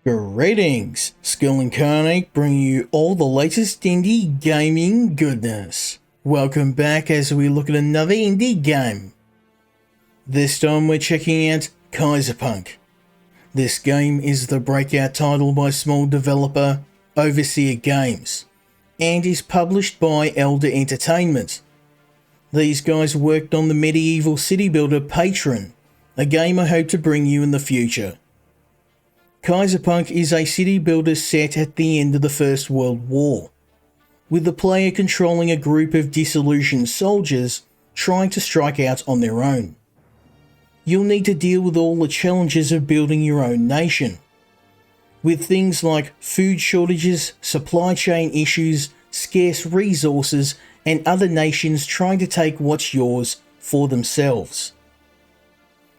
Greetings, Skill Incarnate bringing you all the latest indie gaming goodness. Welcome back as we look at another indie game. This time we're checking out Kaiserpunk. This game is the breakout title by small developer Overseer Games and is published by Elda Entertainment. These guys worked on the medieval city builder Patron, a game I hope to bring you in the future. Kaiserpunk is a city builder set at the end of the First World War, with the player controlling a group of disillusioned soldiers trying to strike out on their own. You'll need to deal with all the challenges of building your own nation, with things like food shortages, supply chain issues, scarce resources, and other nations trying to take what's yours for themselves.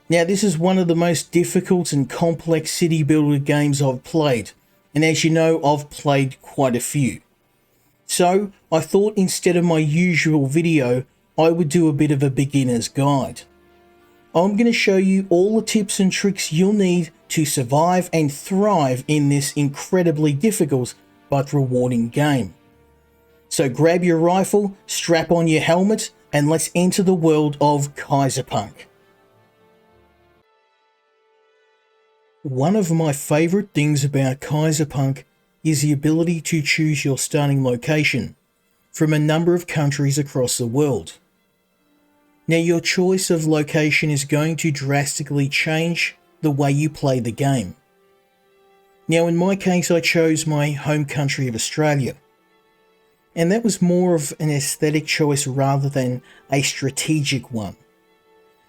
Now, this is one of the most difficult and complex city builder games I've played, and as you know, I've played quite a few. So, I thought instead of my usual video, I would do a bit of a beginner's guide. I'm going to show you all the tips and tricks you'll need to survive and thrive in this incredibly difficult but rewarding game. So grab your rifle, strap on your helmet, and let's enter the world of Kaiserpunk. One of my favourite things about Kaiserpunk is the ability to choose your starting location from a number of countries across the world. Now, your choice of location is going to drastically change the way you play the game. Now, in my case, I chose my home country of Australia, and that was more of an aesthetic choice rather than a strategic one.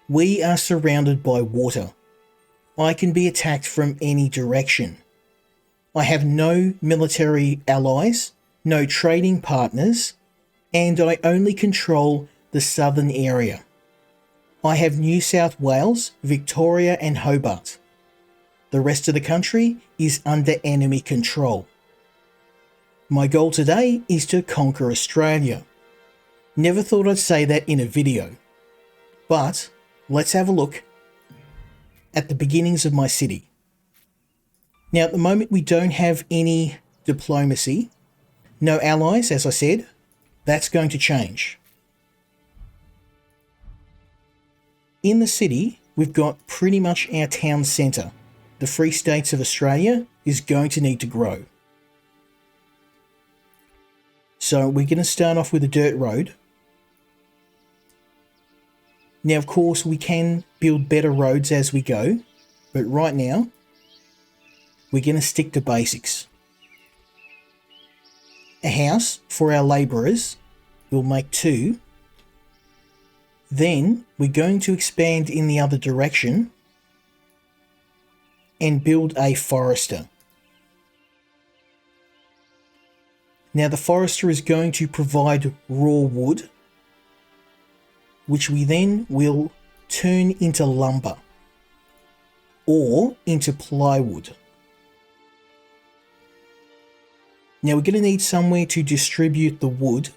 We are surrounded by water. I can be attacked from any direction. I have no military allies, no trading partners, and I only control the southern area. I have New South Wales, Victoria and Hobart. The rest of the country is under enemy control. My goal today is to conquer Australia. Never thought I'd say that in a video, but let's have a look at the beginnings of my city. Now, at the moment, we don't have any diplomacy, no allies, as I said. That's going to change. In the city, we've got pretty much our town centre. The Free States of Australia is going to need to grow. So we're going to start off with a dirt road. Now, of course, we can build better roads as we go, but right now, we're going to stick to basics. A house for our labourers, we'll make 2. Then, we're going to expand in the other direction and build a forester. Now, the forester is going to provide raw wood, which we then will turn into lumber or into plywood. Now, we're going to need somewhere to distribute the wood,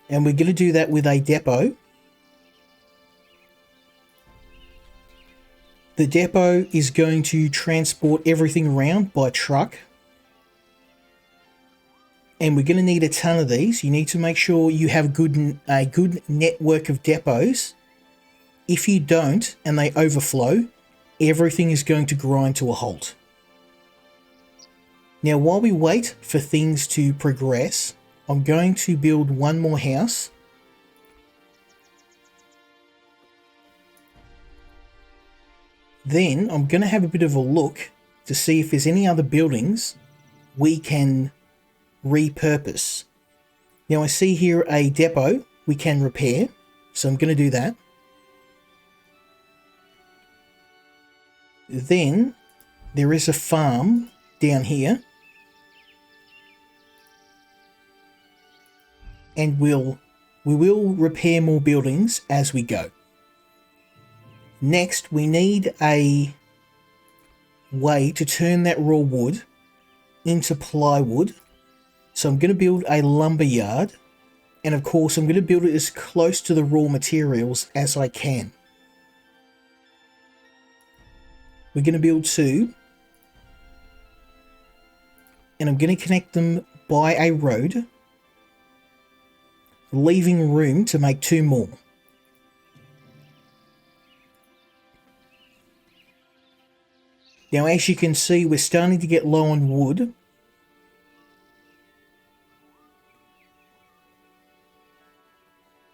and we're going to do that with a depot. The depot is going to transport everything around by truck, and we're going to need a ton of these. You need to make sure you have a good network of depots. If you don't and they overflow, everything is going to grind to a halt. Now, while we wait for things to progress, I'm going to build one more house. Then I'm going to have a bit of a look to see if there's any other buildings we can repurpose. Now, I see here a depot we can repair, so I'm going to do that. Then there is a farm down here, and we will repair more buildings as we go. Next, we need a way to turn that raw wood into plywood. So I'm going to build a lumber yard, and of course I'm going to build it as close to the raw materials as I can. We're going to build 2, and I'm going to connect them by a road, leaving room to make 2 more. Now, as you can see, we're starting to get low on wood.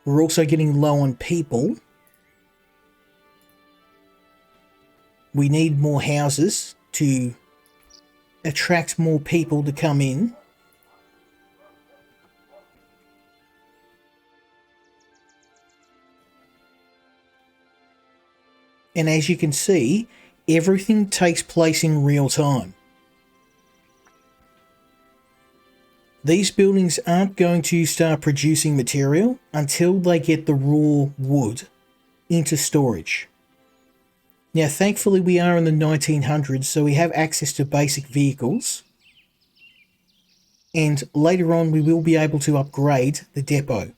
We're also getting low on people. We need more houses to attract more people to come in. And as you can see, everything takes place in real time. These buildings aren't going to start producing material until they get the raw wood into storage. Now, thankfully, we are in the 1900s, so we have access to basic vehicles. And later on, we will be able to upgrade the depot,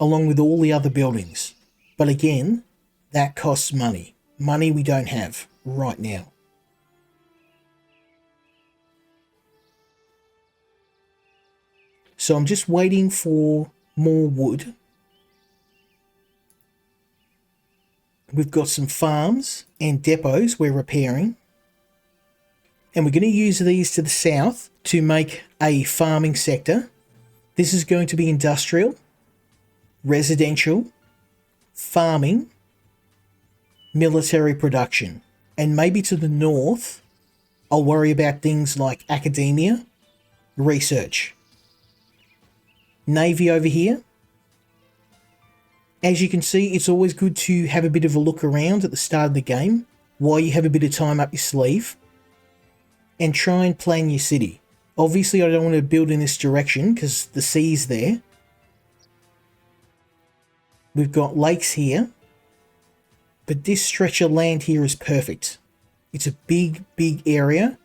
along with all the other buildings. But again, that costs money. Money we don't have right now. So I'm just waiting for more wood. We've got some farms and depots we're repairing. And we're going to use these to the south to make a farming sector. This is going to be industrial, residential, farming, military production. And maybe to the north, I'll worry about things like academia, research. Navy over here. As you can see, it's always good to have a bit of a look around at the start of the game while you have a bit of time up your sleeve and try and plan your city. Obviously, I don't want to build in this direction because the sea's there. We've got lakes here, but this stretch of land here is perfect. It's a big, big area,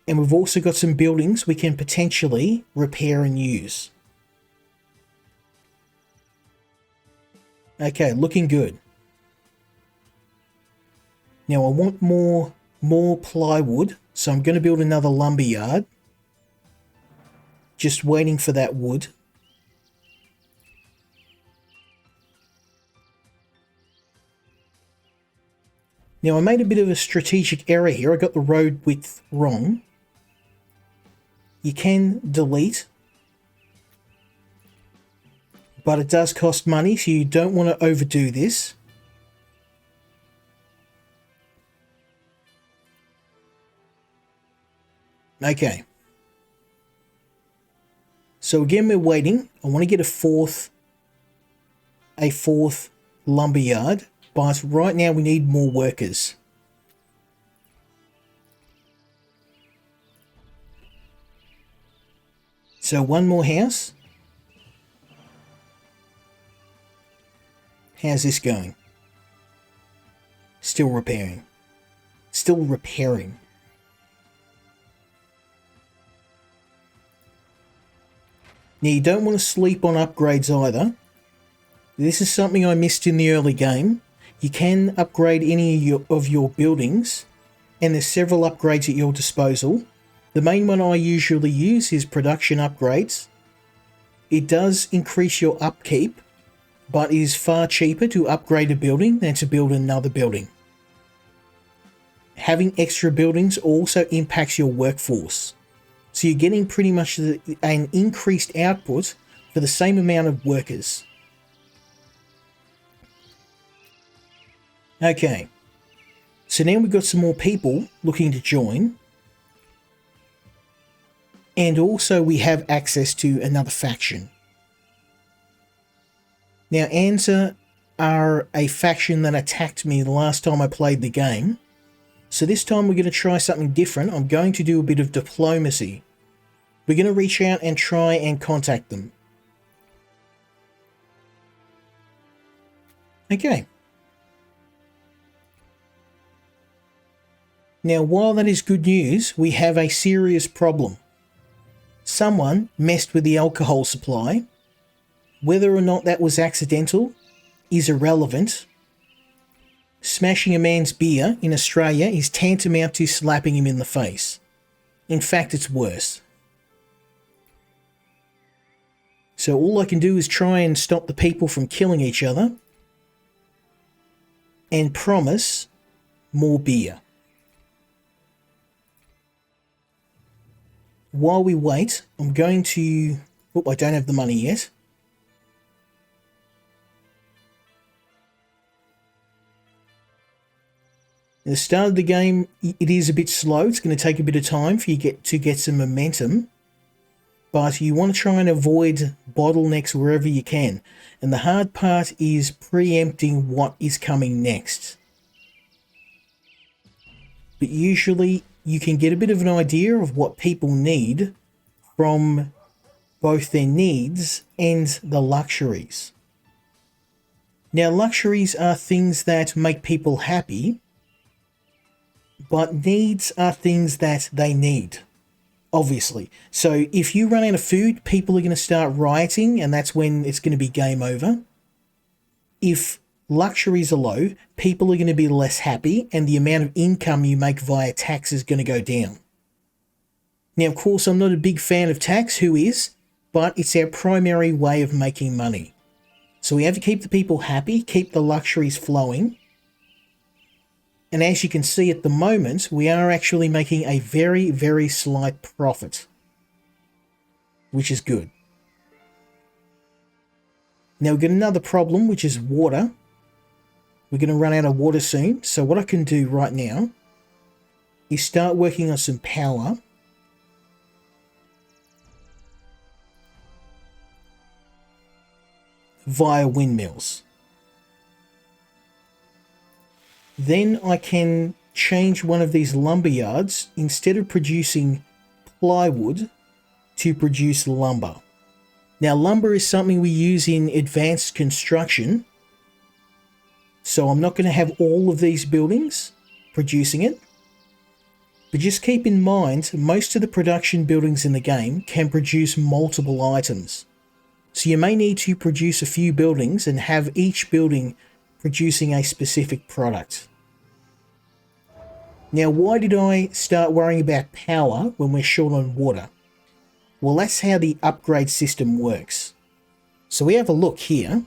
and we've also got some buildings we can potentially repair and use. Okay, looking good. Now I want more plywood, so I'm going to build another lumber yard. Just waiting for that wood. Now I made a bit of a strategic error here. I got the road width wrong. You can delete, but it does cost money, so you don't want to overdo this. Okay. So again, we're waiting. I want to get a fourth lumber yard, but right now we need more workers. So one more house. How's this going? Still repairing. Still repairing. Now you don't want to sleep on upgrades either. This is something I missed in the early game. You can upgrade any of your buildings, and there's several upgrades at your disposal. The main one I usually use is production upgrades. It does increase your upkeep, but is far cheaper to upgrade a building than to build another building. Having extra buildings also impacts your workforce. So you're getting pretty much an increased output for the same amount of workers. Okay. So now we've got some more people looking to join. And also we have access to another faction. Now, Anza are a faction that attacked me the last time I played the game. So this time we're going to try something different. I'm going to do a bit of diplomacy. We're going to reach out and try and contact them. Okay. Now, while that is good news, we have a serious problem. Someone messed with the alcohol supply. Whether or not that was accidental is irrelevant. Smashing a man's beer in Australia is tantamount to slapping him in the face. In fact, it's worse. So all I can do is try and stop the people from killing each other and promise more beer. While we wait, I'm going to... Oh, I don't have the money yet. At the start of the game, it is a bit slow. It's going to take a bit of time for you to get some momentum. But you want to try and avoid bottlenecks wherever you can. And the hard part is preempting what is coming next. But usually you can get a bit of an idea of what people need from both their needs and the luxuries. Now, luxuries are things that make people happy, but needs are things that they need. Obviously. So if you run out of food, people are going to start rioting, and that's when it's going to be game over. If luxuries are low, people are going to be less happy, and the amount of income you make via tax is going to go down. Now, of course, I'm not a big fan of tax. Who is? But it's our primary way of making money. So we have to keep the people happy, keep the luxuries flowing. And as you can see at the moment, we are actually making a very, very slight profit, which is good. Now we've got another problem, which is water. We're going to run out of water soon. So what I can do right now is start working on some power. Via windmills. Then I can change one of these lumber yards, instead of producing plywood, to produce lumber. Now, lumber is something we use in advanced construction, so I'm not going to have all of these buildings producing it. But just keep in mind, most of the production buildings in the game can produce multiple items. So you may need to produce a few buildings and have each building producing a specific product. Now, why did I start worrying about power when we're short on water? Well, that's how the upgrade system works. So we have a look here.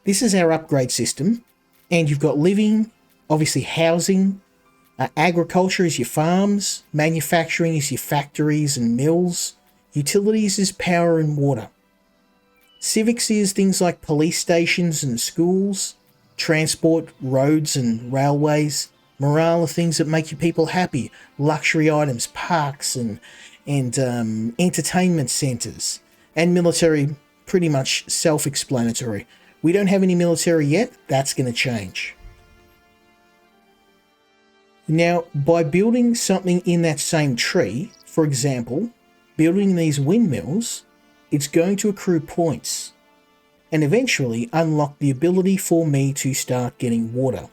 This is our upgrade system, and you've got living, obviously housing, agriculture is your farms, manufacturing is your factories and mills, utilities is power and water. Civics is things like police stations and schools, transport, roads and railways. Morale are things that make your people happy. Luxury items, parks and entertainment centres. And military, pretty much self-explanatory. We don't have any military yet. That's going to change. Now, by building something in that same tree, for example, building these windmills, it's going to accrue points and eventually unlock the ability for me to start getting water.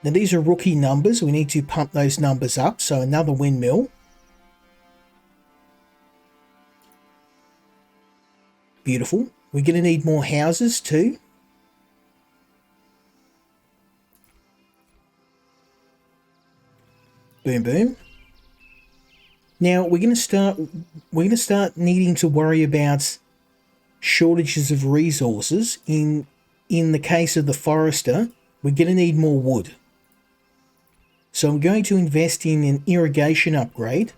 Now, these are rookie numbers. We need to pump those numbers up. So another windmill. Beautiful. We're going to need more houses too. Boom, boom. Now we're going to start needing to worry about shortages of resources. In the case of the forester, we're going to need more wood. So I'm going to invest in an irrigation upgrade,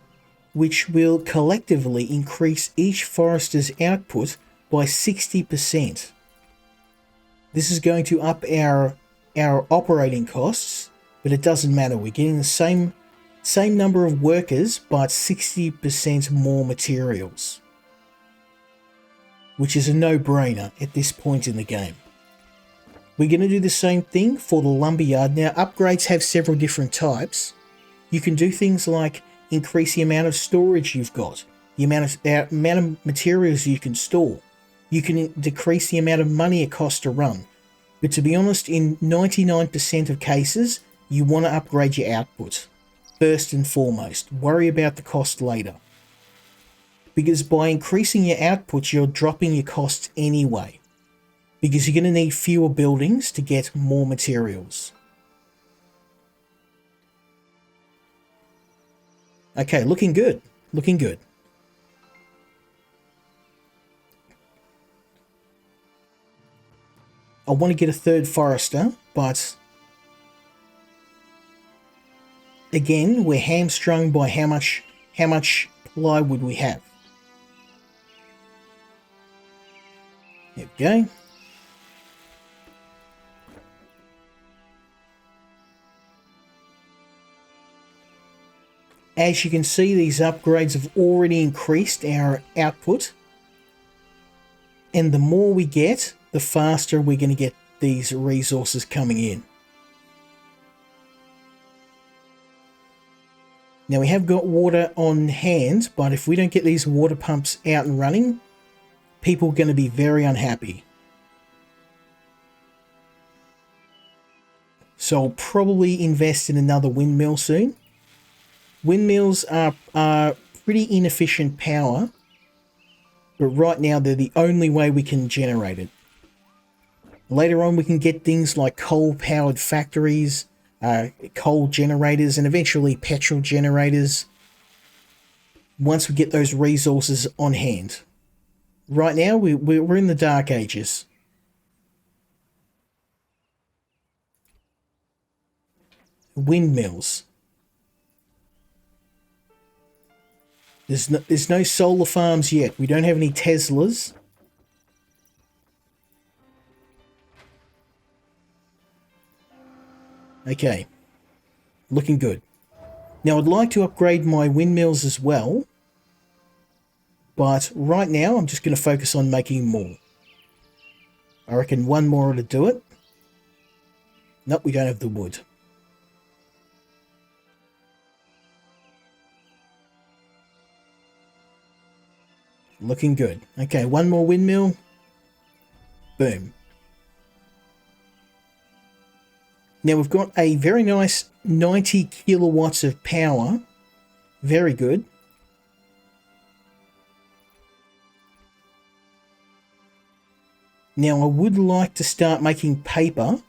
which will collectively increase each forester's output by 60%. This is going to up our operating costs, but it doesn't matter. We're getting the same number of workers, but 60% more materials, which is a no-brainer at this point in the game. We're going to do the same thing for the lumberyard. Now, upgrades have several different types. You can do things like increase the amount of storage you've got, the amount of materials you can store. You can decrease the amount of money it costs to run. But to be honest, in 99% of cases, you want to upgrade your output. First and foremost, worry about the cost later. Because by increasing your output, you're dropping your costs anyway. Because you're going to need fewer buildings to get more materials. Okay, looking good. Looking good. I want to get a third forester, but again, we're hamstrung by how much plywood we have. There we go. As you can see, these upgrades have already increased our output. And the more we get, the faster we're going to get these resources coming in. Now we have got water on hand, but if we don't get these water pumps out and running, people are going to be very unhappy. So I'll probably invest in another windmill soon. Windmills are pretty inefficient power, but right now they're the only way we can generate it. Later on we can get things like coal-powered factories, coal generators, and eventually petrol generators once we get those resources on hand. Right now we're in the dark ages. Windmills. There's no solar farms yet. We don't have any Teslas. Okay. Looking good. Now I'd like to upgrade my windmills as well. But right now I'm just going to focus on making more. I reckon one more to do it. Nope, we don't have the wood. Looking good. Okay, one more windmill. Boom. Now we've got a very nice 90 kilowatts of power. Very good. Now I would like to start making paper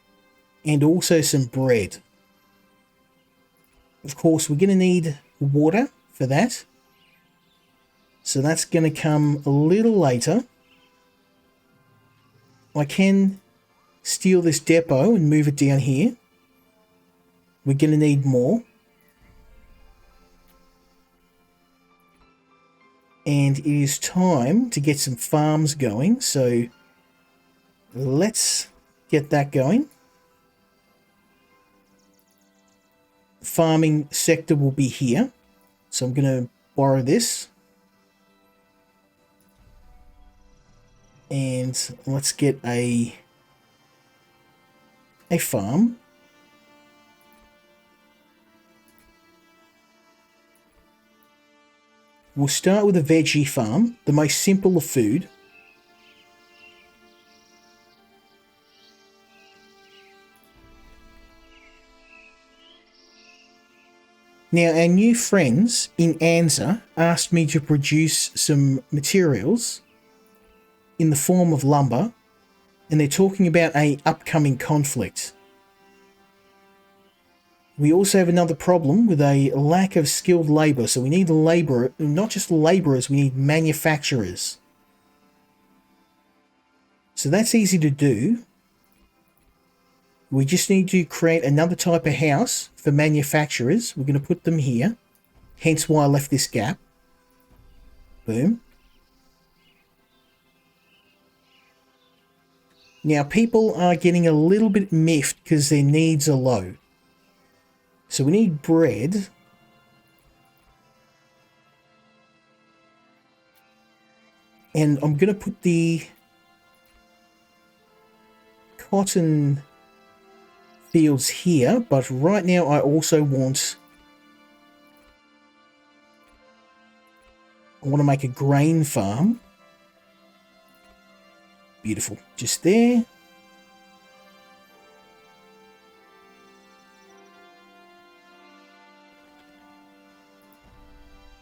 and also some bread. Of course, we're going to need water for that. So that's going to come a little later. I can steal this depot and move it down here. We're going to need more. And it is time to get some farms going. So let's get that going. Farming sector will be here. So I'm going to borrow this. And let's get a farm. We'll start with a veggie farm, the most simple of food. Now, our new friends in Anza asked me to produce some materials in the form of lumber, and they're talking about an upcoming conflict. We also have another problem with a lack of skilled labour, so we need labour, not just labourers, we need manufacturers. So that's easy to do. We just need to create another type of house for manufacturers. We're going to put them here, hence why I left this gap. Boom. Now, people are getting a little bit miffed because their needs are low. So we need bread. And I'm going to put the cotton fields here, but right now I also want to make a grain farm. Beautiful. Just there.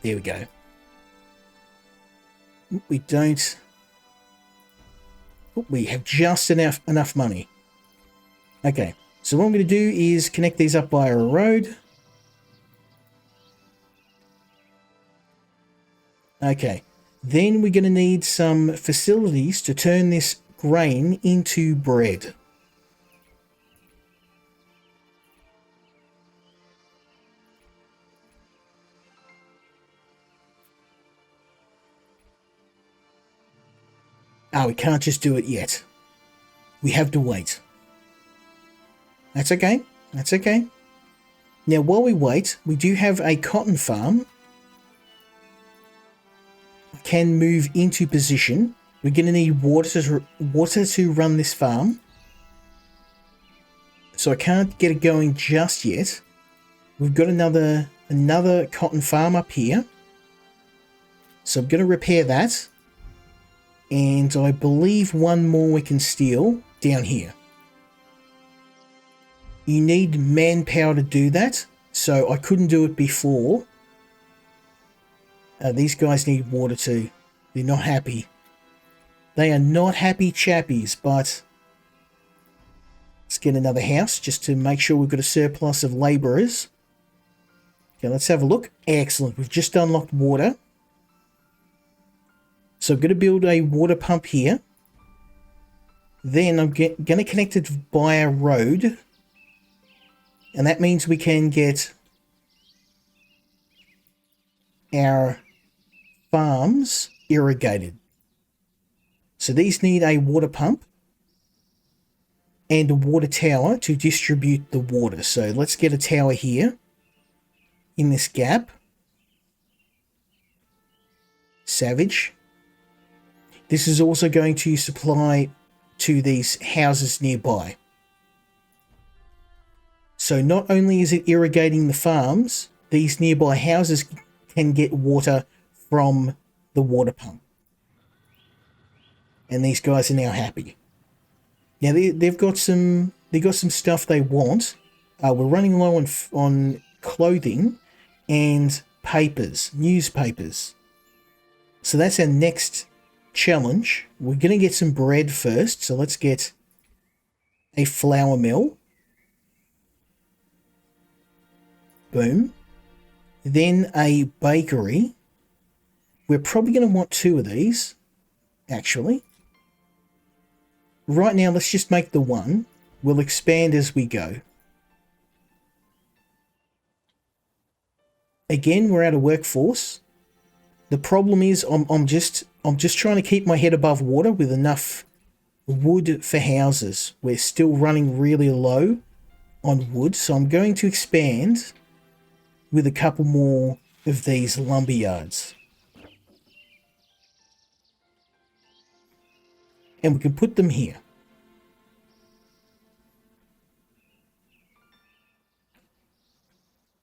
There we go. We don't... We have just enough money. Okay. So what I'm going to do is connect these up via a road. Okay. Then we're going to need some facilities to turn this grain into bread. Oh, we can't just do it yet. We have to wait. That's okay. That's okay. Now, while we wait, we do have a cotton farm. I can move into position. We're going to need water to run this farm. So I can't get it going just yet. We've got another cotton farm up here. So I'm going to repair that. And I believe one more we can steal down here. You need manpower to do that, so I couldn't do it before. These guys need water too. They're not happy. They are not happy chappies, but let's get another house just to make sure we've got a surplus of labourers. Okay, let's have a look. Excellent. We've just unlocked water. So I'm going to build a water pump here. Then I'm going to connect it by a road. And that means we can get our farms irrigated. So these need a water pump and a water tower to distribute the water. So let's get a tower here in this gap. Savage. This is also going to supply to these houses nearby. So not only is it irrigating the farms, these nearby houses can get water from the water pump. And these guys are now happy. Now they've got some stuff they want. We're running low on clothing and papers, newspapers. So that's our next challenge. We're going to get some bread first, so let's get a flour mill. Boom. Then a bakery. We're probably going to want 2 of these, actually. Right now, let's just make the 1. We'll expand as we go. Again, we're out of workforce. The problem is I'm just trying to keep my head above water with enough wood for houses. We're still running really low on wood, so I'm going to expand with a couple more of these lumber yards. And we can put them here.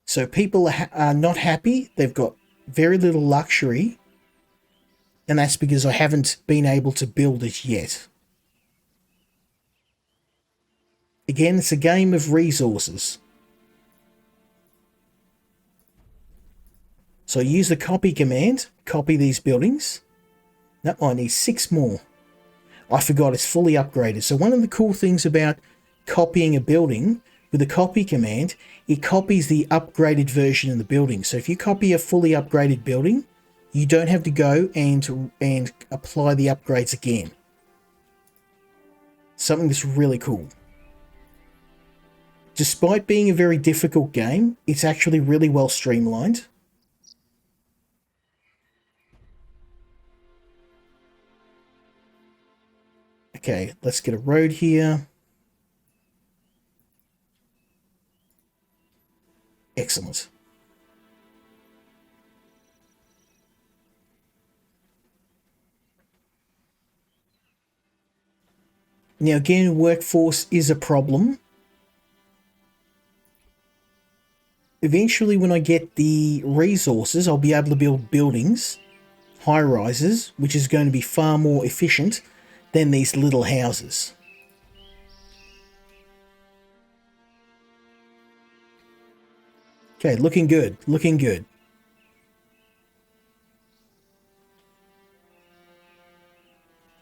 So people are not happy. They've got very little luxury, and that's because I haven't been able to build it yet. Again, it's a game of resources. So I use the copy command, copy these buildings. No, I need 6 more. I forgot it's fully upgraded. So one of the cool things about copying a building with the copy command, it copies the upgraded version of the building. So if you copy a fully upgraded building, you don't have to go and apply the upgrades again. Something that's really cool. Despite being a very difficult game, it's actually really well streamlined. Okay, let's get a road here. Excellent. Now again, workforce is a problem. Eventually, when I get the resources, I'll be able to build buildings, high rises, which is going to be far more efficient than these little houses. Okay, looking good, looking good.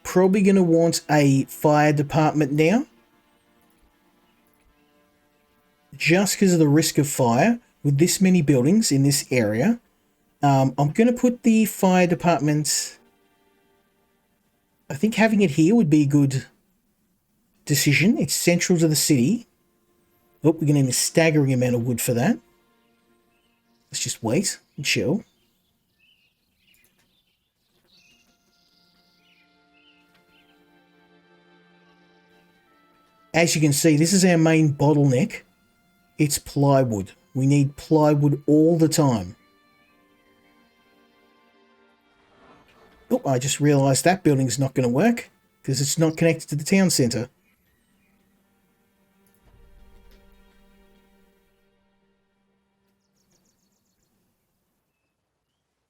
Probably going to want a fire department now. Just because of the risk of fire with this many buildings in this area, I'm going to put the fire department... I think having it here would be a good decision. It's central to the city. Oh, we're going to need a staggering amount of wood for that. Let's just wait and chill. As you can see, this is our main bottleneck. It's plywood. We need plywood all the time. Oh, I just realised that building's not going to work because it's not connected to the town centre.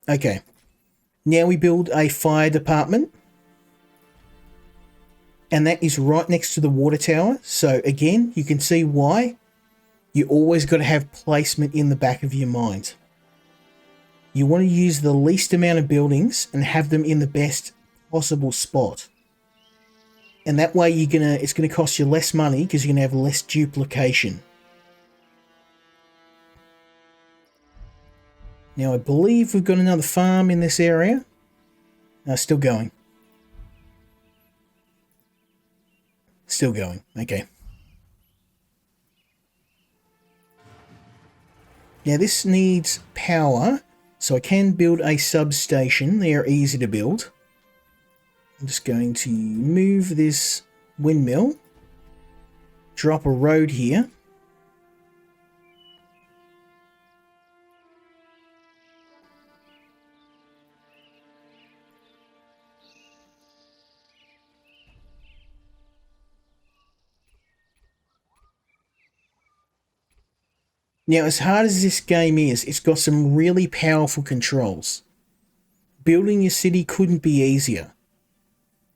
Okay, now we build a fire department, and that is right next to the water tower. So again, you can see why you always got to have placement in the back of your mind. You want to use the least amount of buildings and have them in the best possible spot. And that way it's gonna cost you less money because you're gonna have less duplication. Now I believe we've got another farm in this area. Still going. Still going. Okay. Now this needs power, so I can build a substation. They are easy to build. I'm just going to move this windmill, drop a road here. Now, as hard as this game is, it's got some really powerful controls. Building your city couldn't be easier.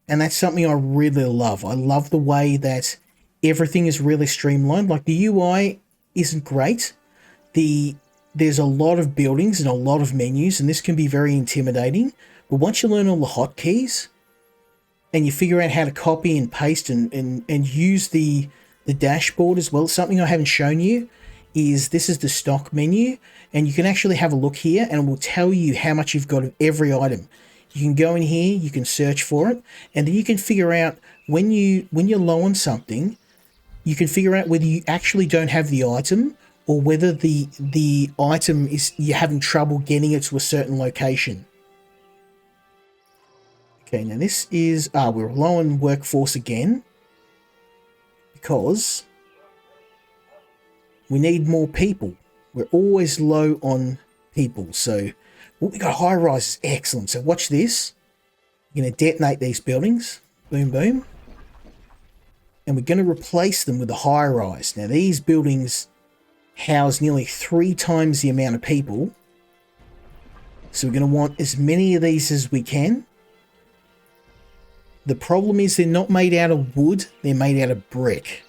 And that's something I really love. I love the way that everything is really streamlined. Like, the UI isn't great. There's a lot of buildings and a lot of menus, and this can be very intimidating. But once you learn all the hotkeys, and you figure out how to copy and paste and use the dashboard as well, something I haven't shown you is this is the stock menu, and you can actually have a look here and it will tell you how much you've got of every item. You can go in here, you can search for it, and then you can figure out when you're low on something, you can figure out whether you actually don't have the item or whether the item is you're having trouble getting it to a certain location. Okay, now this is we're low on workforce again because we need more people. We're always low on people. So we got high rises. Excellent. So watch this. We're going to detonate these buildings. Boom, boom. And we're going to replace them with a high rise. Now these buildings house nearly 3 times the amount of people. So we're going to want as many of these as we can. The problem is they're not made out of wood. They're made out of brick.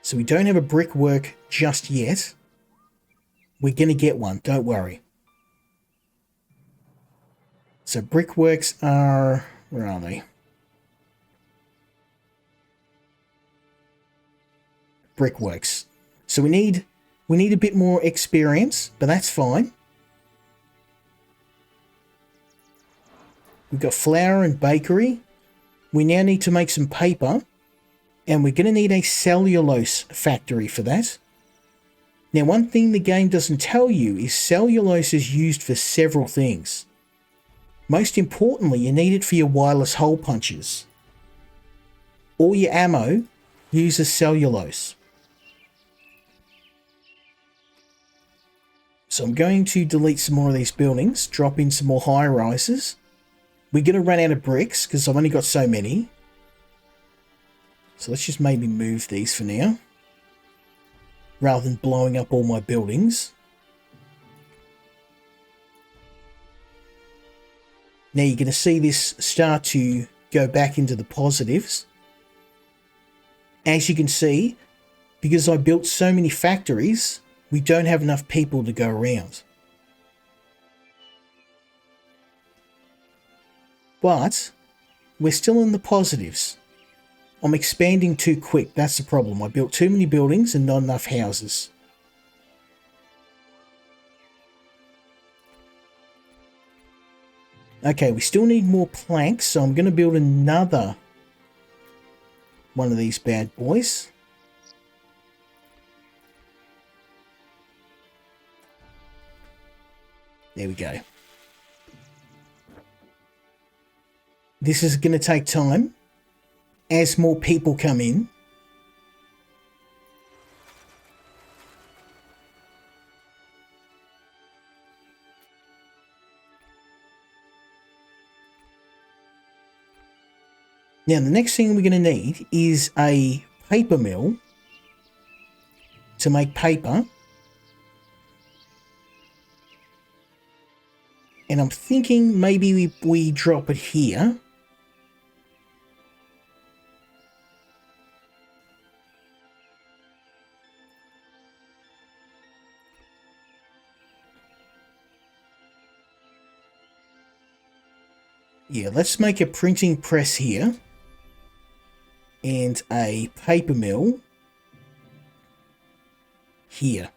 So we don't have a brickwork just yet. We're going to get one, don't worry. So brickworks are... where are they? Brickworks. So we need a bit more experience, but that's fine. We've got flour and bakery. We now need to make some paper. And we're going to need a cellulose factory for that. Now, one thing the game doesn't tell you is cellulose is used for several things. Most importantly, you need it for your wireless hole punches. All your ammo uses cellulose. So I'm going to delete some more of these buildings, drop in some more high rises. We're going to run out of bricks because I've only got so many. So let's just maybe move these for now, rather than blowing up all my buildings. Now you're going to see this start to go back into the positives. As you can see, because I built so many factories, we don't have enough people to go around. But we're still in the positives. I'm expanding too quick, that's the problem. I built too many buildings and not enough houses. Okay, we still need more planks, so I'm going to build another one of these bad boys. There we go. This is going to take time as more people come in. Now, the next thing we're going to need is a paper mill to make paper. And I'm thinking maybe we drop it here. Yeah, let's make a printing press here. And a paper mill here.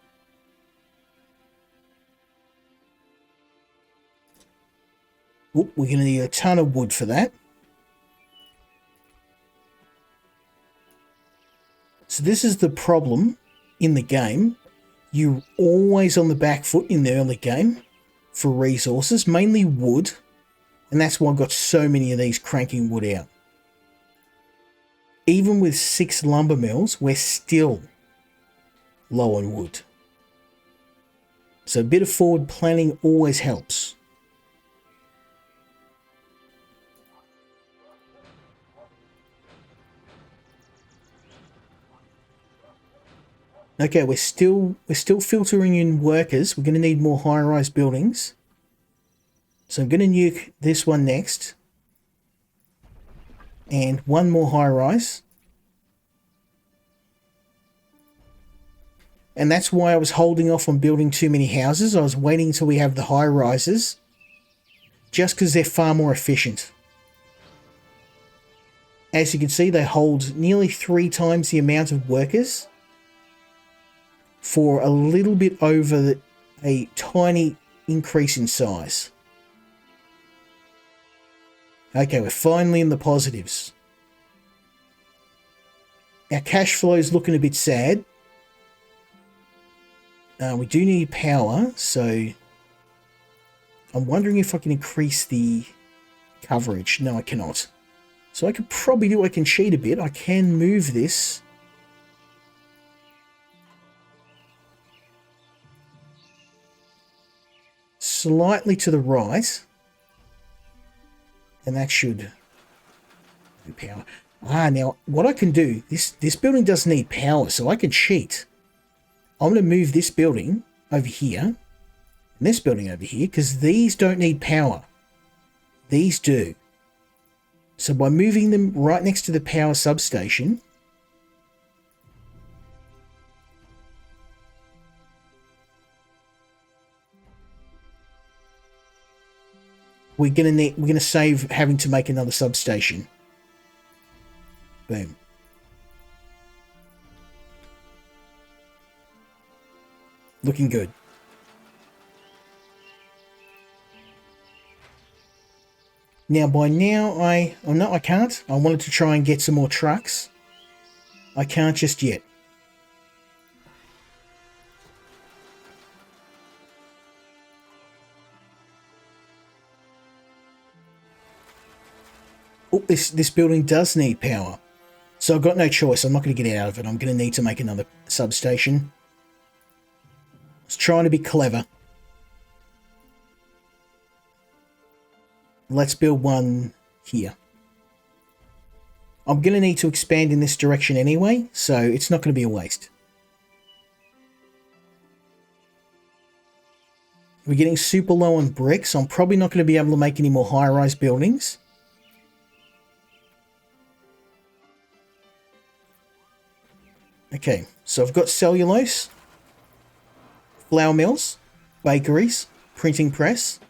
Oop, we're going to need a ton of wood for that. So this is the problem in the game. You're always on the back foot in the early game for resources, mainly wood. And that's why I've got so many of these cranking wood out. Even with 6 lumber mills, we're still low on wood. So a bit of forward planning always helps. Okay, we're still filtering in workers. We're going to need more high-rise buildings. So I'm going to nuke this one next. And one more high-rise. And that's why I was holding off on building too many houses. I was waiting until we have the high-rises. Just because they're far more efficient. As you can see, they hold nearly 3 times the amount of workers. For a little bit over a tiny increase in size. Okay, we're finally in the positives. Our cash flow is looking a bit sad. We do need power, so I'm wondering if I can increase the coverage. No, I cannot. So I could probably do, I can cheat a bit. I can move this slightly to the right. And that should do power. Now what I can do, this building does need power, so I can cheat. I'm going to move this building over here, and this building over here, because these don't need power. These do. So by moving them right next to the power substation, we're gonna save having to make another substation. Boom. Looking good. Now by now oh no, I can't. I wanted to try and get some more trucks. I can't just yet. Oh, this building does need power. So I've got no choice. I'm not going to get out of it. I'm going to need to make another substation. I was trying to be clever. Let's build one here. I'm going to need to expand in this direction anyway, so it's not going to be a waste. We're getting super low on bricks, so I'm probably not going to be able to make any more high-rise buildings. Okay, so I've got cellulose, flour mills, bakeries, printing press.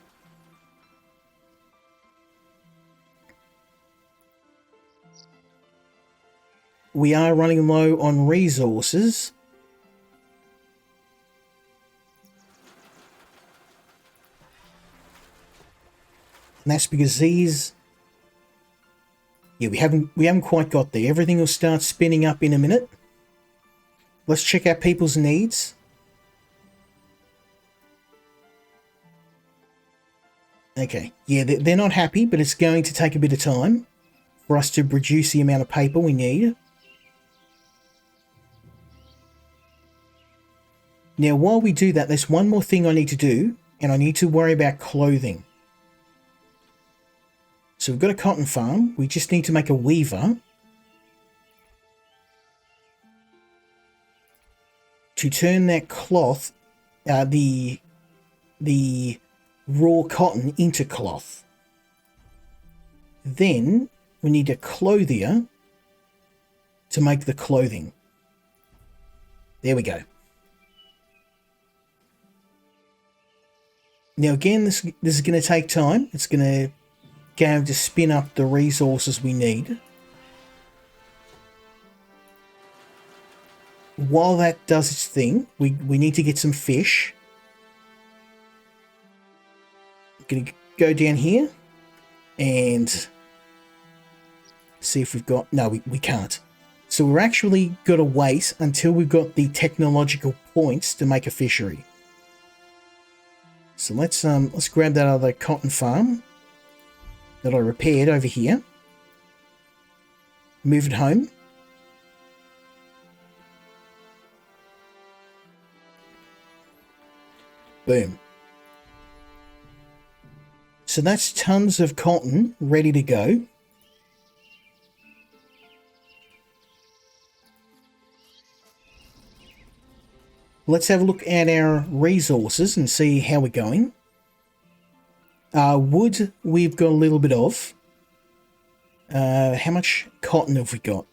We are running low on resources. And that's because these... Yeah, we haven't quite got there. Everything will start spinning up in a minute. Let's check out people's needs. Okay, yeah, they're not happy, but it's going to take a bit of time for us to produce the amount of paper we need. Now, while we do that, there's one more thing I need to do, and I need to worry about clothing. So we've got a cotton farm. We just need to make a weaver to turn that cloth, the raw cotton into cloth. Then we need a clothier to make the clothing. There we go. Now again, this is going to take time. It's going to go to spin up the resources we need. While that does its thing, we need to get some fish. I'm going to go down here and see if we've got... No, we can't. So we're actually got to wait until we've got the technological points to make a fishery. So let's grab that other cotton farm that I repaired over here. Move it home. Boom. So that's tons of cotton ready to go. Let's have a look at our resources and see how we're going. Wood, we've got a little bit of. How much cotton have we got?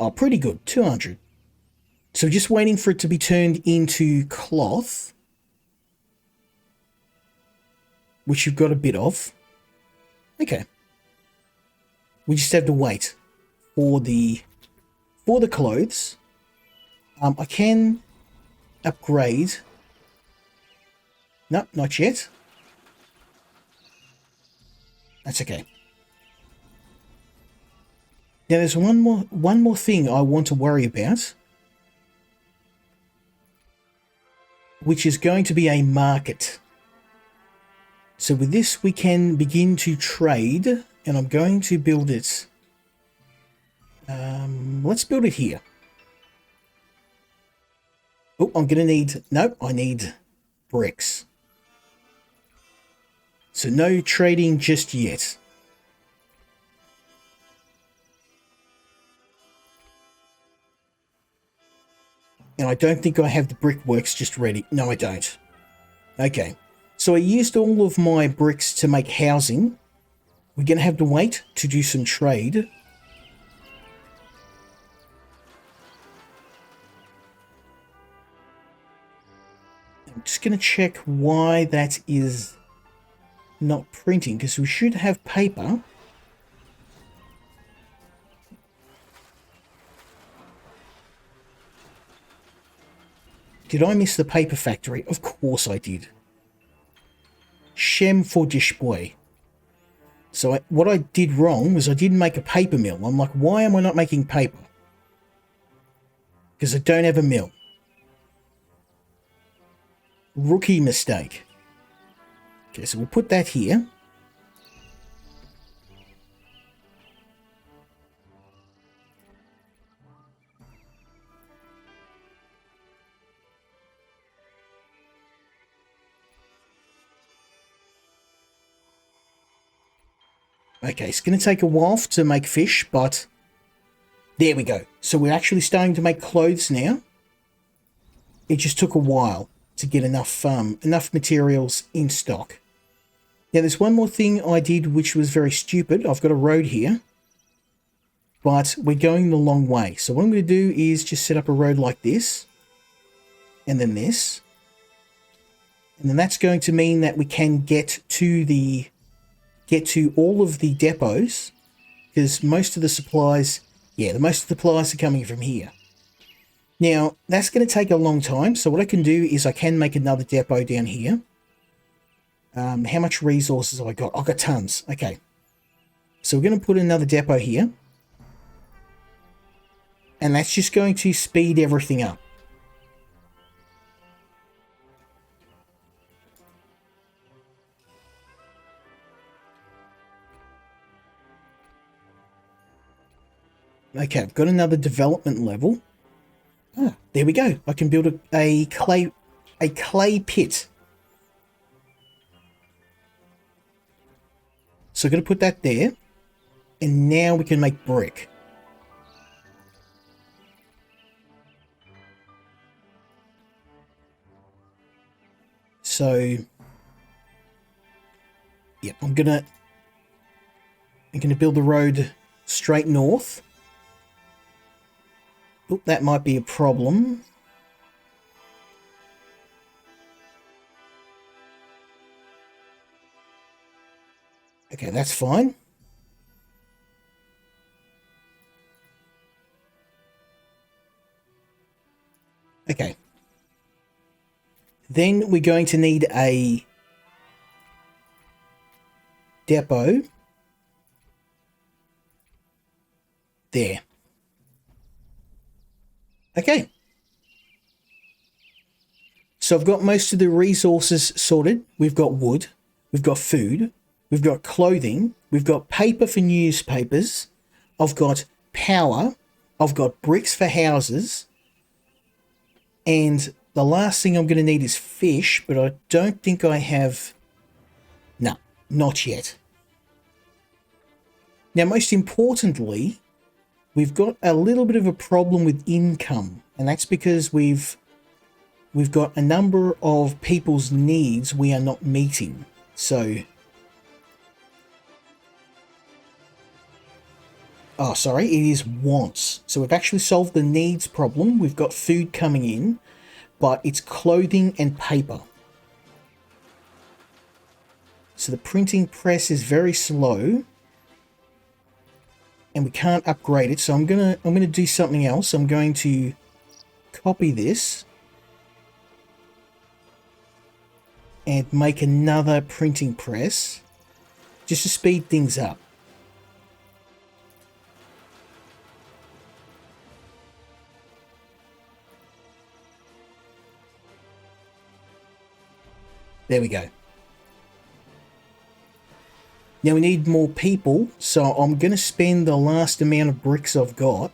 Oh, pretty good, 200. So just waiting for it to be turned into cloth, which you've got a bit of. Okay. We just have to wait for the clothes. I can upgrade. No, not yet. That's okay. Now there's one more thing I want to worry about, which is going to be a market. So with this we can begin to trade, and I'm going to build it. Let's build it here. Oh, I'm going to need... Nope, I need bricks. So no trading just yet. And I don't think I have the brickworks just ready. No, I don't. Okay. So I used all of my bricks to make housing. We're going to have to wait to do some trade. I'm just going to check why that is not printing, because we should have paper. Did I miss the paper factory? Of course I did. Shem for display. So what I did wrong was I didn't make a paper mill. I'm like, why am I not making paper? Because I don't have a mill. Rookie mistake. Okay, so we'll put that here. Okay, it's going to take a while to make fish, but there we go. So we're actually starting to make clothes now. It just took a while to get enough materials in stock. Now, there's one more thing I did which was very stupid. I've got a road here, but we're going the long way. So what I'm going to do is just set up a road like this, and then this. And then that's going to mean that we can get to all of the depots, because most of the supplies, most of the supplies are coming from here. Now, that's going to take a long time, so what I can do is I can make another depot down here. How much resources have I got? I've got tons. Okay. So we're going to put another depot here. And that's just going to speed everything up. Okay, I've got another development level. Ah, there we go. I can build a clay pit. So I'm going to put that there. And now we can make brick. So, yep, I'm gonna build the road straight north. Oh, that might be a problem. Okay, that's fine. Okay. Then we're going to need a depot. There. Okay. So I've got most of the resources sorted. We've got wood. We've got food. We've got clothing. We've got paper for newspapers. I've got power. I've got bricks for houses. And the last thing I'm going to need is fish, but I don't think I have... No, not yet. Now, most importantly, we've got a little bit of a problem with income, and that's because we've got a number of people's needs we are not meeting. So... Oh, sorry, it is wants. So we've actually solved the needs problem. We've got food coming in, but it's clothing and paper. So the printing press is very slow, and we can't upgrade it. So I'm gonna do something else. I'm going to copy this and make another printing press just to speed things up. There we go. Now we need more people, so I'm going to spend the last amount of bricks I've got,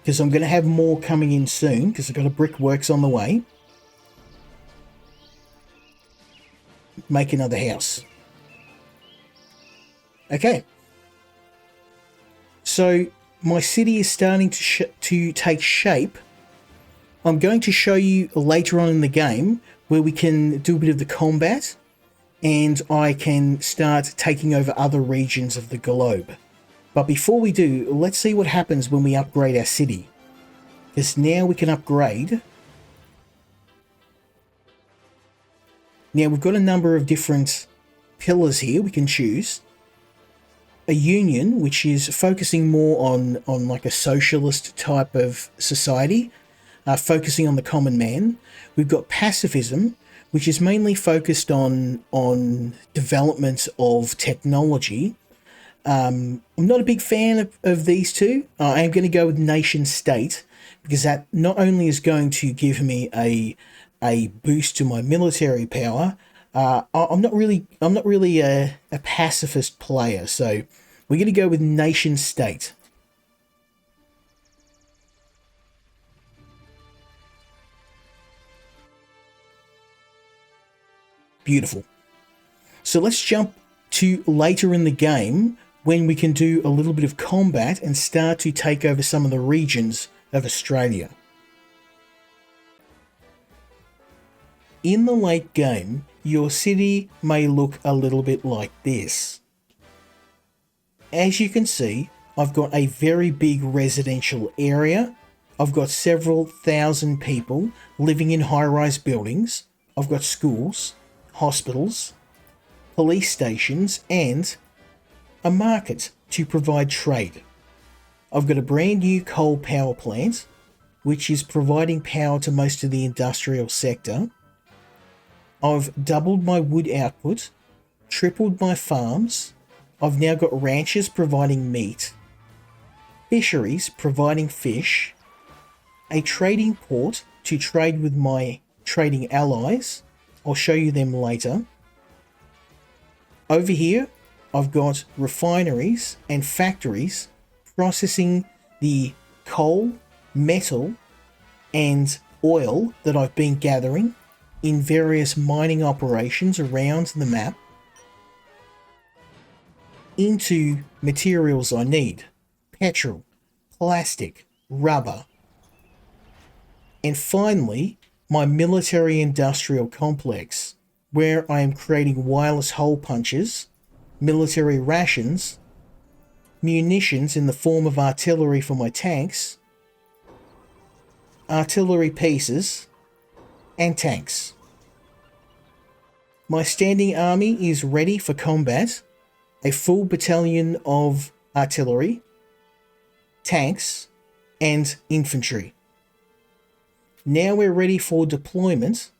because I'm going to have more coming in soon, because I've got a brickworks on the way. Make another house. Okay. So my city is starting to take shape. I'm going to show you later on in the game where we can do a bit of the combat, and I can start taking over other regions of the globe. But before we do, let's see what happens when we upgrade our city. Because now we can upgrade. Now we've got a number of different pillars here we can choose. A union, which is focusing more on like a socialist type of society, focusing on the common man. We've got pacifism, which is mainly focused on development of technology. I'm not a big fan of these two. I am going to go with nation state, because that not only is going to give me a boost to my military power. I'm not really a pacifist player, so we're going to go with nation state. Beautiful. So let's jump to later in the game when we can do a little bit of combat and start to take over some of the regions of Australia. In the late game, your city may look a little bit like this. As you can see, I've got a very big residential area. I've got several thousand people living in high-rise buildings. I've got schools, hospitals, police stations, and a market to provide trade. I've got a brand new coal power plant which is providing power to most of the industrial sector. I've doubled my wood output, tripled my farms. I've now got ranches providing meat, fisheries providing fish, a trading port to trade with my trading allies. I'll show you them later. Over here, I've got refineries and factories processing the coal, metal, and oil that I've been gathering in various mining operations around the map into materials I need: petrol, plastic, rubber. And finally, my military industrial complex, where I am creating wireless hole punches, military rations, munitions in the form of artillery for my tanks, artillery pieces, and tanks. My standing army is ready for combat, a full battalion of artillery, tanks, and infantry. Now we're ready for deployment.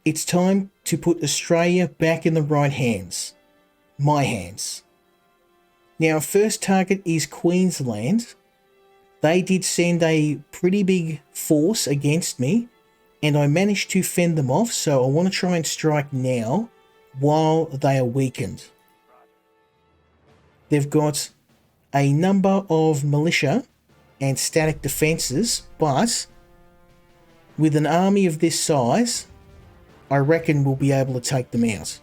It's time to put Australia back in the right hands. My hands. Now, our first target is Queensland. They did send a pretty big force against me, and I managed to fend them off, so I want to try and strike now while they are weakened. They've got a number of militia and static defences, but with an army of this size, I reckon we'll be able to take them out.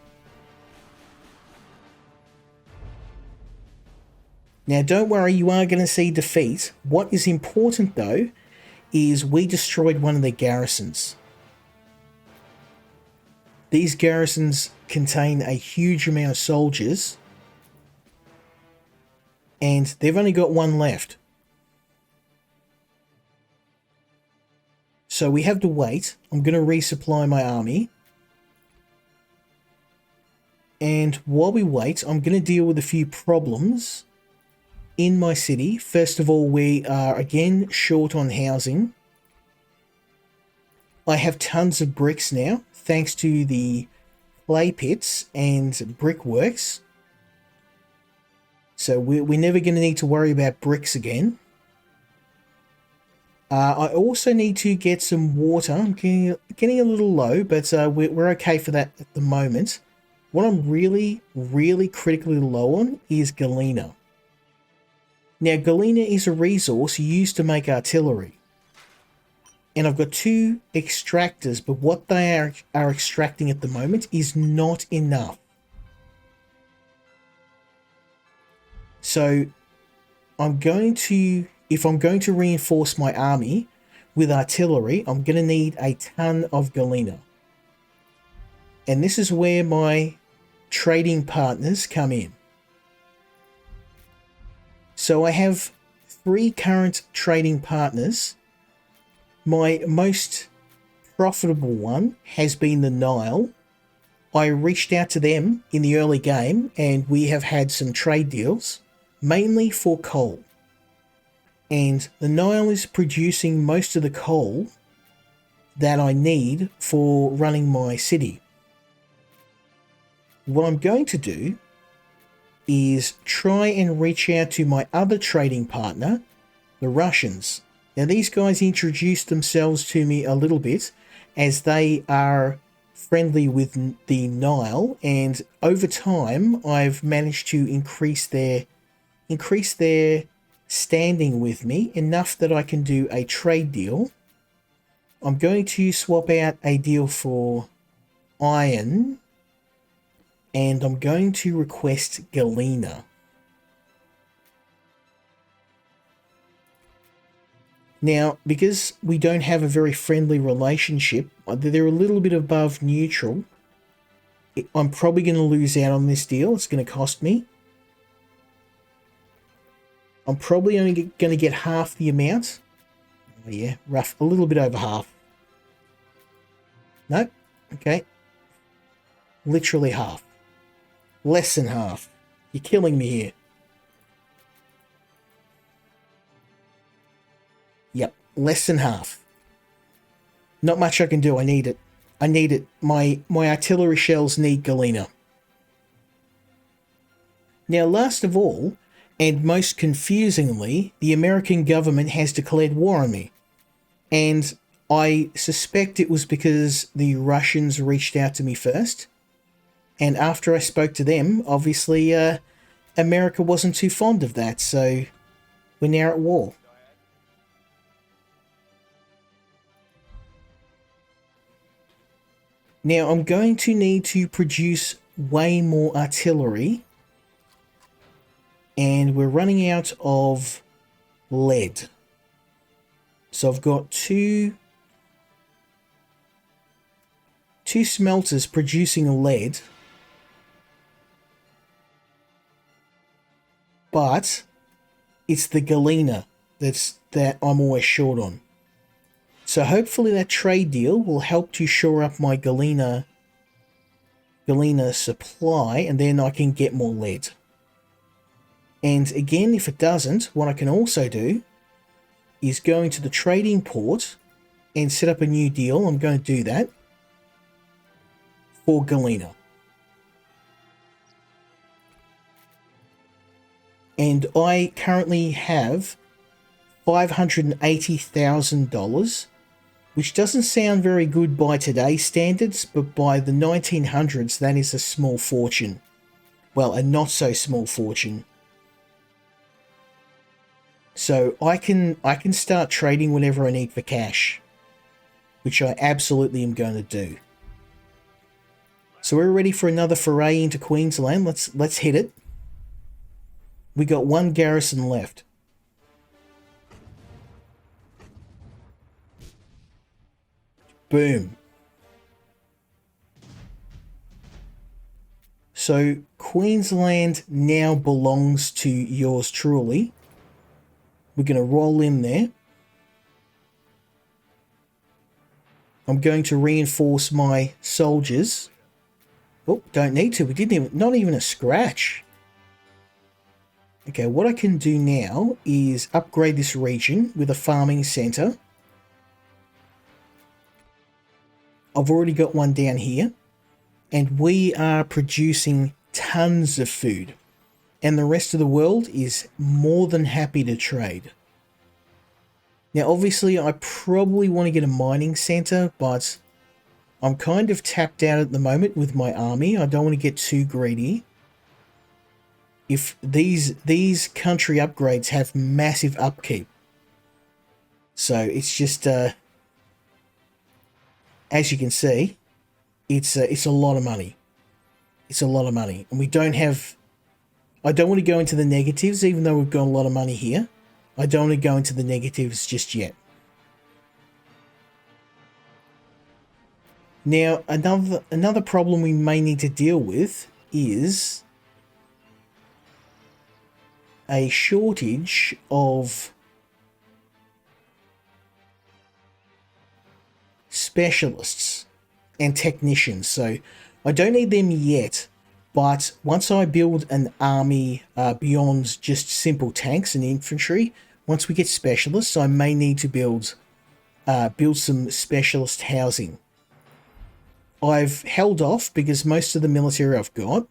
Now, don't worry, you are going to see defeat. What is important, though, is we destroyed one of their garrisons. These garrisons contain a huge amount of soldiers, and they've only got one left. So we have to wait. I'm going to resupply my army. And while we wait, I'm going to deal with a few problems in my city. First of all, we are again short on housing. I have tons of bricks now, thanks to the clay pits and brickworks. So we're never going to need to worry about bricks again. I also need to get some water. I'm getting a little low, but we're okay for that at the moment. What I'm really critically low on is galena. Now, galena is a resource used to make artillery. And I've got 2 extractors, but what they are extracting at the moment is not enough. So if I'm going to reinforce my army with artillery, I'm going to need a ton of galena. And this is where my trading partners come in. So I have 3 current trading partners. My most profitable one has been the Nile. I reached out to them in the early game, and we have had some trade deals, mainly for coal. And the Nile is producing most of the coal that I need for running my city. What I'm going to do is try and reach out to my other trading partner, the Russians. Now, these guys introduced themselves to me a little bit, as they are friendly with the Nile, and over time I've managed to increase their standing with me enough that I can do a trade deal. I'm going to swap out a deal for iron, and I'm going to request galena. Now, because we don't have a very friendly relationship, they're a little bit above neutral. I'm probably going to lose out on this deal. It's going to cost me. I'm probably only going to get half the amount. Oh yeah, rough, a little bit over half. Nope, okay. Literally half. Less than half. You're killing me here. Yep, less than half. Not much I can do. I need it. I need it. My artillery shells need galena. Now, last of all, and most confusingly, the American government has declared war on me. And I suspect it was because the Russians reached out to me first. And after I spoke to them, obviously, America wasn't too fond of that, so we're now at war. Now, I'm going to need to produce way more artillery. And we're running out of lead. So I've got two smelters producing lead. But it's the galena that I'm always short on. So hopefully that trade deal will help to shore up my galena supply, and then I can get more lead. And again, if it doesn't, what I can also do is go into the trading port and set up a new deal. I'm going to do that for galena. And I currently have $580,000, which doesn't sound very good by today's standards, but by the 1900s, that is a small fortune. Well, a not so small fortune. So I can start trading whatever I need for cash, which I absolutely am going to do. So we're ready for another foray into Queensland. Let's hit it. We got one garrison left. Boom. So Queensland now belongs to yours truly. We're going to roll in there. I'm going to reinforce my soldiers. Oh, don't need to. We didn't even, not even a scratch. Okay, what I can do now is upgrade this region with a farming center. I've already got one down here. And we are producing tons of food. And the rest of the world is more than happy to trade. Now, obviously, I probably want to get a mining center, but I'm kind of tapped out at the moment with my army. I don't want to get too greedy. If these country upgrades have massive upkeep. So it's just, as you can see, it's a lot of money. It's a lot of money. And we don't have... I don't want to go into the negatives, even though we've got a lot of money here. I don't want to go into the negatives just yet. Now, another problem we may need to deal with is a shortage of specialists and technicians. So I don't need them yet, but once I build an army beyond just simple tanks and infantry, once we get specialists, I may need to build some specialist housing. I've held off because most of the military I've got,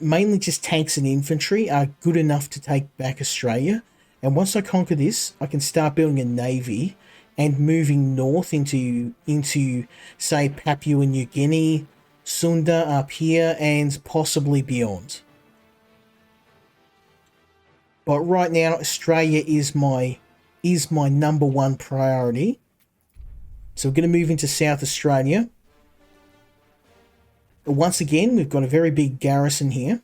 mainly just tanks and infantry, are good enough to take back Australia. And once I conquer this, I can start building a navy and moving north into say, Papua New Guinea, Sunda up here, and possibly beyond. But right now, Australia is my number one priority. So we're going to move into South Australia. Once again, we've got a very big garrison here.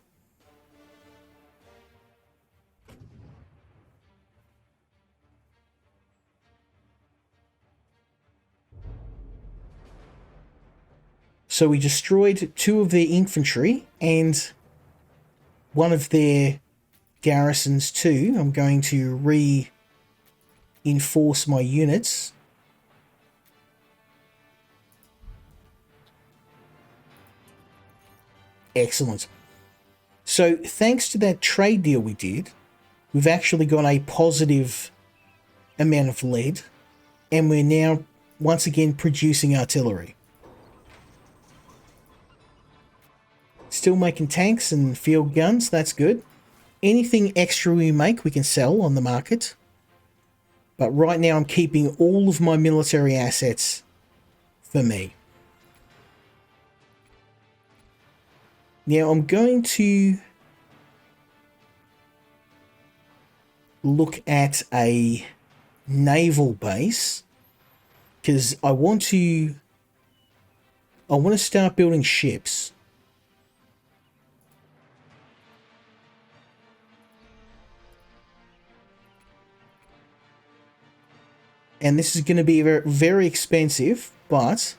So we destroyed 2 of their infantry and one of their garrisons too. I'm going to reinforce my units. Excellent. So thanks to that trade deal we did, we've actually got a positive amount of lead, and we're now once again producing artillery. Still making tanks and field guns, that's good. Anything extra we make, we can sell on the market. But right now I'm keeping all of my military assets for me. Now I'm going to look at a naval base because I want to start building ships. And this is going to be very, very expensive, but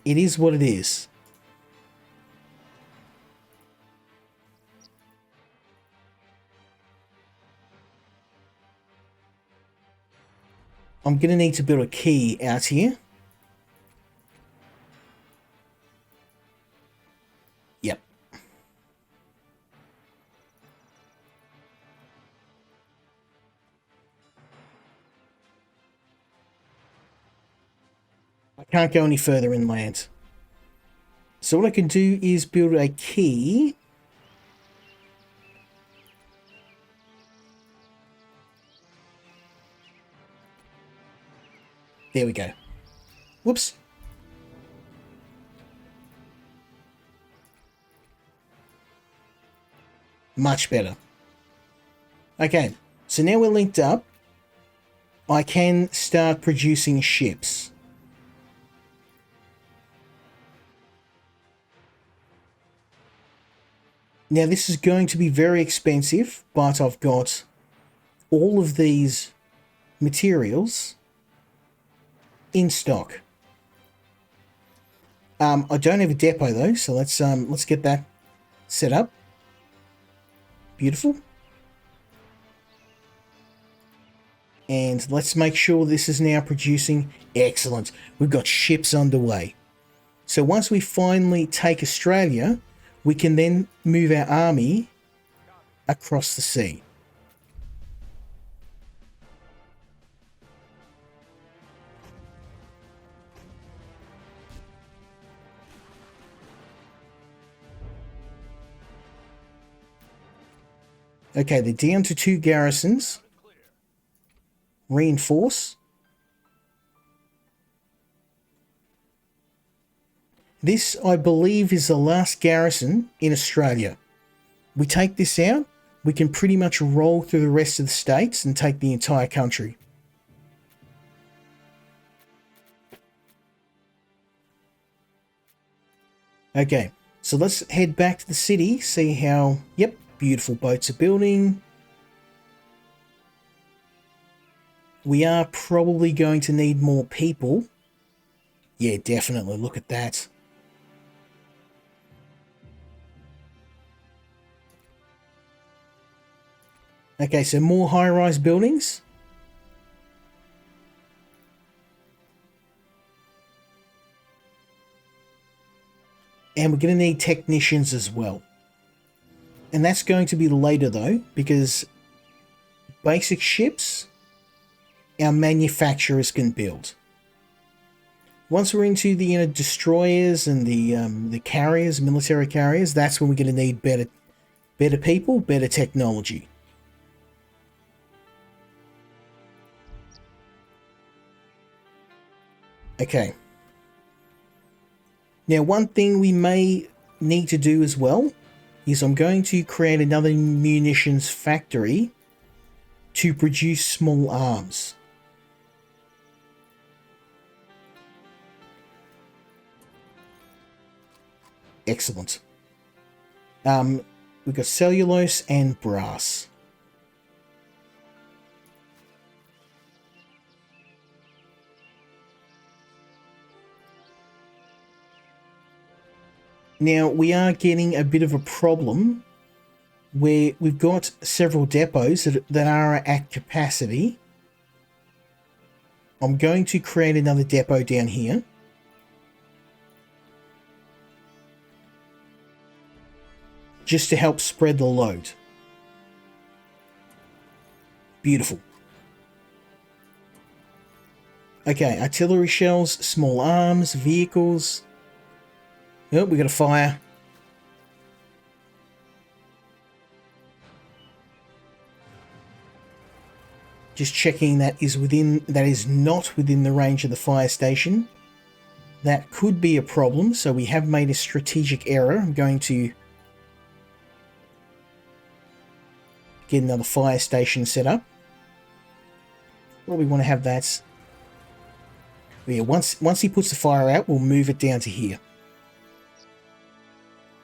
it is what it is. I'm going to need to build a quay out here. Yep. I can't go any further inland. So what I can do is build a quay. There we go. Whoops. Much better. Okay, so now we're linked up. I can start producing ships. Now this is going to be very expensive, but I've got all of these materials in stock. I don't have a depot though, so let's get that set up. Beautiful. And let's make sure this is now producing. Excellent. We've got ships underway. So once we finally take Australia, we can then move our army across the sea. Okay, they're down to 2 garrisons. Reinforce. This, I believe, is the last garrison in Australia. We take this out, we can pretty much roll through the rest of the states and take the entire country. Okay, so let's head back to the city, see how, yep, beautiful boats are building. We are probably going to need more people. Yeah, definitely, look at that. Okay, so more high-rise buildings. And we're going to need technicians as well. And that's going to be later though, because basic ships, our manufacturers can build. Once we're into the destroyers and the carriers, military carriers, that's when we're going to need better people, better technology. Okay. Now, one thing we may need to do as well is I'm going to create another munitions factory to produce small arms. Excellent. We've got cellulose and brass. Now, we are getting a bit of a problem where we've got several depots that are at capacity. I'm going to create another depot down here. Just to help spread the load. Beautiful. Okay, artillery shells, small arms, vehicles. Oh, we got a fire. Just checking that is not within the range of the fire station. That could be a problem, so we have made a strategic error. I'm going to get another fire station set up. Well, we want to have that. Yeah, once he puts the fire out, we'll move it down to here.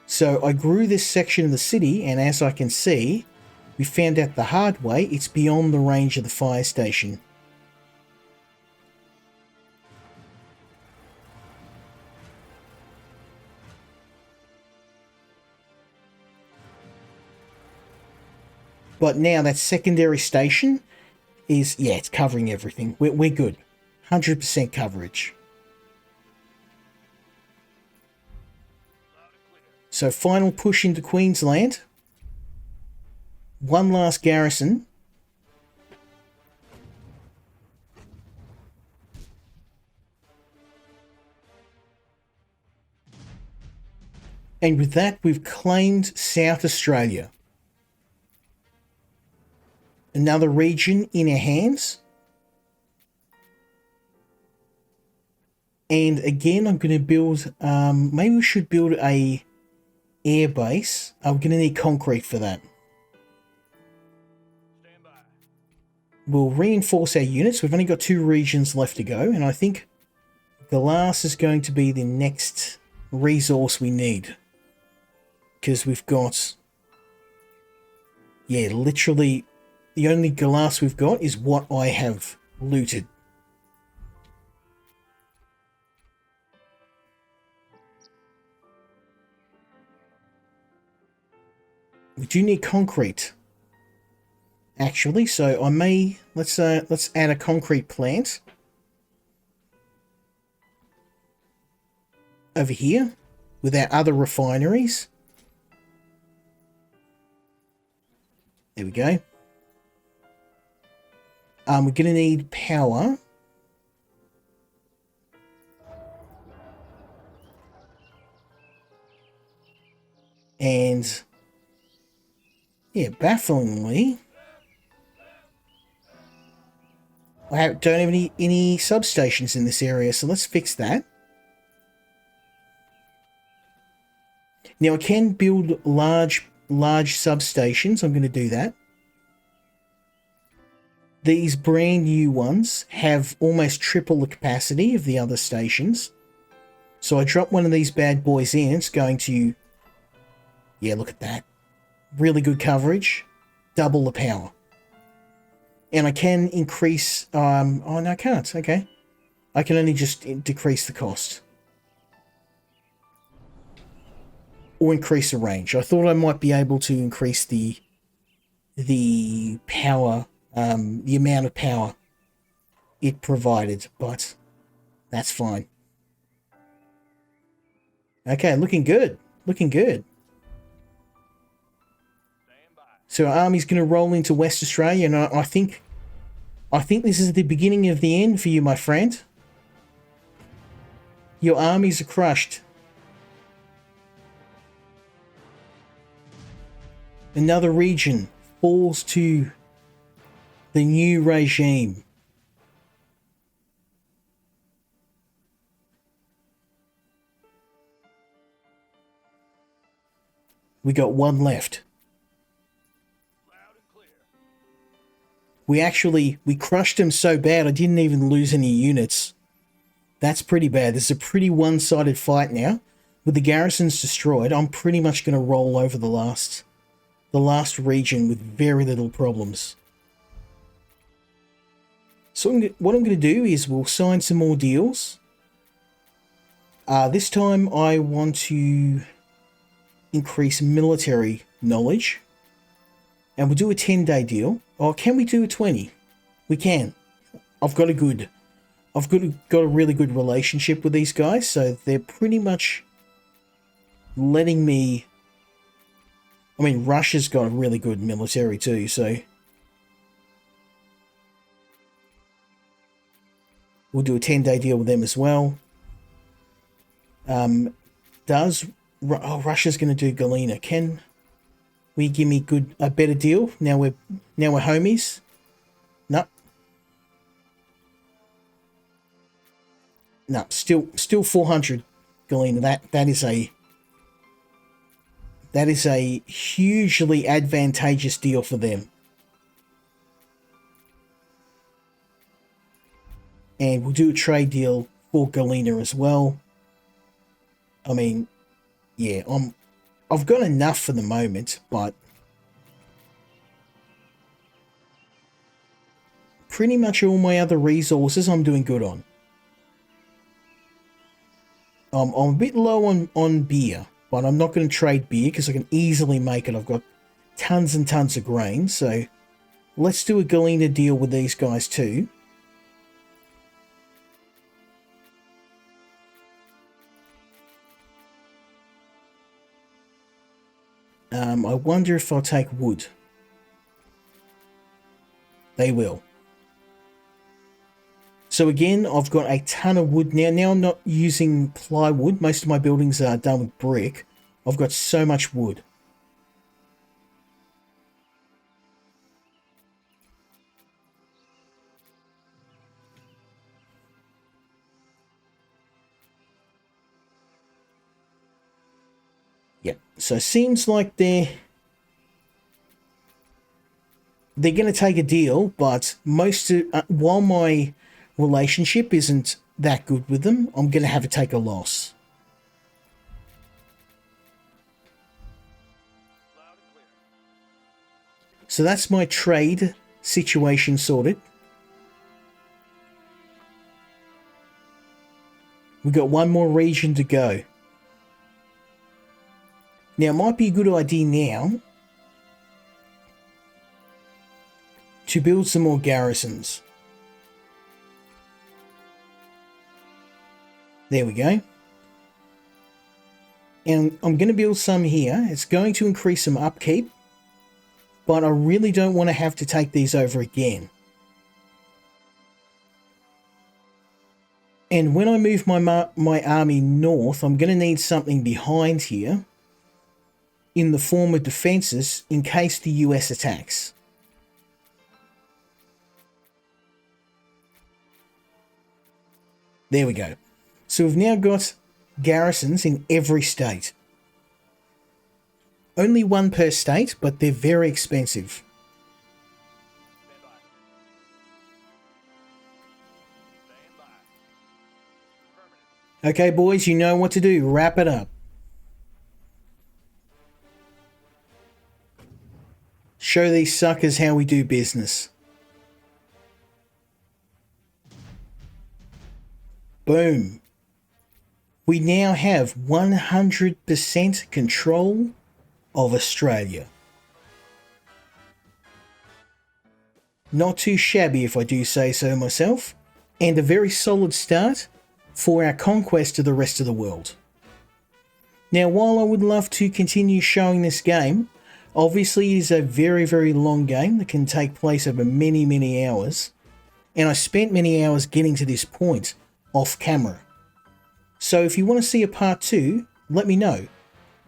So I grew this section of the city, and as I can see, we found out the hard way, it's beyond the range of the fire station. But now that secondary station is, yeah, it's covering everything. We're good. 100% coverage. So final push into Queensland. One last garrison. And with that, we've claimed South Australia. Another region in our hands. And again, I'm going to build, maybe we should build a air base. I'm going to need concrete for that. We'll reinforce our units. We've only got 2 regions left to go, and I think glass is going to be the next resource we need. Because we've got, yeah, literally the only glass we've got is what I have looted. We do need concrete, actually, so I may let's add a concrete plant over here with our other refineries. There we go. We're going to need power. And yeah, bafflingly, I don't have any substations in this area, so let's fix that. Now I can build large substations. I'm going to do that. These brand new ones have almost triple the capacity of the other stations. So I drop one of these bad boys in. It's going to, yeah, look at that. Really good coverage. Double the power. And I can increase, oh no I can't, okay. I can only just decrease the cost. Or increase the range. I thought I might be able to increase the power, the amount of power it provided, but that's fine. Okay, looking good. Looking good. So our army's going to roll into West Australia, and I think this is the beginning of the end for you, my friend. Your armies are crushed. Another region falls to the new regime. We got one left. We crushed him so bad I didn't even lose any units. That's pretty bad. This is a pretty one-sided fight now. With the garrisons destroyed, I'm pretty much going to roll over the last region with very little problems. So what I'm going to do is we'll sign some more deals. This time I want to increase military knowledge. And we'll do a 10-day deal. Or can we do a 20? We can. I've got a really good relationship with these guys, so they're pretty much letting me. I mean, Russia's got a really good military too, so We'll do a 10-day deal with them as well. Russia's going to do Galena. Can we give me a better deal? Now we're homies. No. No, still 400 Galena. That is a hugely advantageous deal for them. And we'll do a trade deal for Galena as well. I mean, yeah, I've got enough for the moment, but pretty much all my other resources I'm doing good on. I'm a bit low on beer, but I'm not going to trade beer because I can easily make it. I've got tons and tons of grain, so let's do a Galena deal with these guys too. I wonder if I'll take wood. They will. So again, I've got a ton of wood now. Now I'm not using plywood. Most of my buildings are done with brick. I've got so much wood. Yep. So it seems like they're going to take a deal, but while my relationship isn't that good with them, I'm going to have to take a loss. So that's my trade situation sorted. We've got one more region to go. Now, it might be a good idea now to build some more garrisons. There we go. And I'm going to build some here. It's going to increase some upkeep, but I really don't want to have to take these over again. And when I move my army north, I'm going to need something behind here in the form of defenses in case the US attacks. There we go. So we've now got garrisons in every state. Only one per state, but they're very expensive. Okay, boys, you know what to do. Wrap it up. Show these suckers how we do business. Boom. We now have 100% control of Australia. Not too shabby if I do say so myself, and a very solid start for our conquest of the rest of the world. Now, while I would love to continue showing this game, obviously it is a very, very long game that can take place over many, many hours, and I spent many hours getting to this point off camera. So if you want to see a part 2, let me know.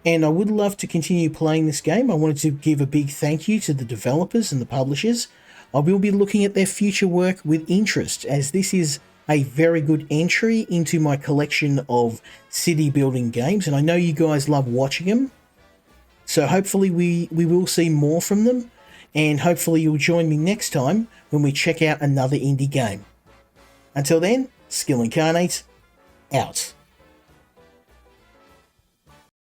And I would love to continue playing this game. I wanted to give a big thank you to the developers and the publishers. I will be looking at their future work with interest, as this is a very good entry into my collection of city building games, and I know you guys love watching them. So hopefully we will see more from them, and hopefully you'll join me next time when we check out another indie game. Until then, Skill Incarnate, out.